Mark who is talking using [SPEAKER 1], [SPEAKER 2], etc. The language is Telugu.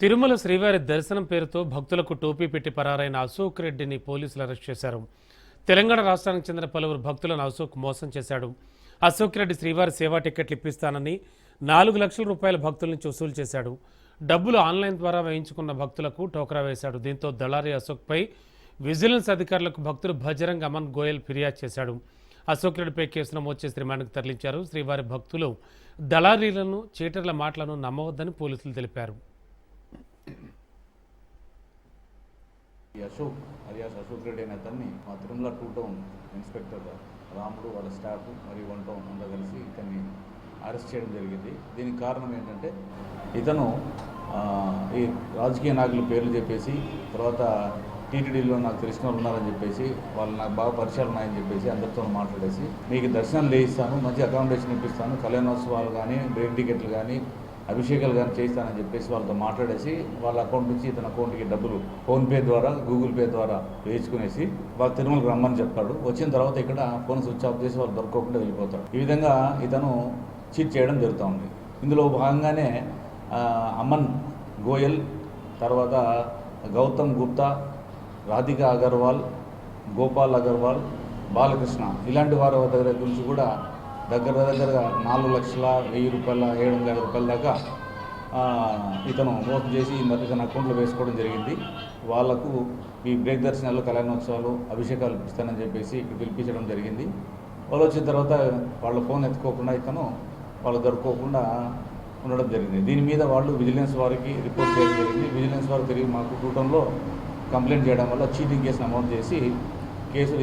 [SPEAKER 1] తిరుమల శ్రీవారి దర్శనం పేరుతో భక్తులకు టోపీ పెట్టి పరారైన అశోక్ రెడ్డిని పోలీసులు అరెస్ట్ చేశారు. తెలంగాణ రాష్ట్రానికి చెందిన పలువురు భక్తులను అశోక్ మోసం చేశాడు. అశోక్ రెడ్డి శ్రీవారి సేవా టికెట్లు ఇప్పిస్తానని 4 లక్షల రూపాయల భక్తుల నుంచి వసూలు చేశాడు. డబ్బులు ఆన్లైన్ ద్వారా వేయించుకున్న భక్తులకు టోకరా వేశాడు. దీంతో దళారీ అశోక్పై విజిలెన్స్ అధికారులకు భక్తుడు భజరంగ్ అమన్ గోయల్ ఫిర్యాదు చేశాడు. అశోక్ రెడ్డిపై కేసు నమోదు చేసి రిమాండ్కు తరలించారు. శ్రీవారి భక్తులు దళారీలను చీటర్ల మాటలను నమ్మవద్దని పోలీసులు తెలిపారు.
[SPEAKER 2] అశోక్ అలియాస్ అశోక్ రెడ్డి అనే అతన్ని మా తిరుమల 2 టౌన్ ఇన్స్పెక్టర్ రాముడు వాళ్ళ స్టాఫ్ మరియు 1 టౌన్ అంతా కలిసి ఇతన్ని అరెస్ట్ చేయడం జరిగింది. దీనికి కారణం ఏంటంటే ఇతను ఈ రాజకీయ నాయకుల పేర్లు చెప్పేసి తర్వాత టీటీడీలో నాకు తెలిసిన వాళ్ళు ఉన్నారని చెప్పేసి వాళ్ళు నాకు బాగా పరిచయాలు ఉన్నాయని చెప్పేసి అందరితో మాట్లాడేసి మీకు దర్శనం చేయిస్తాను, మంచి అకామిడేషన్ ఇప్పిస్తాను, కళ్యాణోత్సవాలు కానీ బ్రేక్ టికెట్లు కానీ అభిషేకాలు కానీ చేయిస్తానని చెప్పేసి వాళ్ళతో మాట్లాడేసి వాళ్ళ అకౌంట్ నుంచి ఇతని అకౌంట్కి డబ్బులు ఫోన్పే ద్వారా గూగుల్ పే ద్వారా వేయించుకునేసి వాళ్ళు తిరుమలకు రమ్మని చెప్తాడు. వచ్చిన తర్వాత ఇక్కడ ఫోన్ స్విచ్ ఆఫ్ చేసి వాళ్ళు దొరకకుండా వెళ్ళిపోతాడు. ఈ విధంగా ఇతను చీట్ చేయడం జరుగుతూ ఉంది. ఇందులో భాగంగానే అమన్ గోయల్, తర్వాత గౌతమ్ గుప్తా, రాధికా అగర్వాల్, గోపాల్ అగర్వాల్, బాలకృష్ణ ఇలాంటి వారి దగ్గర గురించి కూడా దగ్గరగా 4,1,000 రూపాయల 700 రూపాయల దాకా ఇతను మోసం చేసి ఇతను అకౌంట్లో వేసుకోవడం జరిగింది. వాళ్లకు ఈ బ్రేక్ దర్శనాలు, కళ్యాణోత్సవాలు, అభిషేకాలు ఇస్తానని చెప్పేసి ఇక్కడ పిలిపించడం జరిగింది. వాళ్ళు వచ్చిన తర్వాత వాళ్ళ ఫోన్ ఎత్తుకోకుండా ఇతను వాళ్ళు దొరుకోకుండా ఉండడం జరిగింది. దీని మీద వాళ్ళు విజిలెన్స్ వారికి రిపోర్ట్ చేయడం జరిగింది. విజిలెన్స్ వారు తిరిగి మాకు 2 టౌన్లో కంప్లైంట్ చేయడం వల్ల చీటింగ్ కేసు నమోదు చేసి కేసు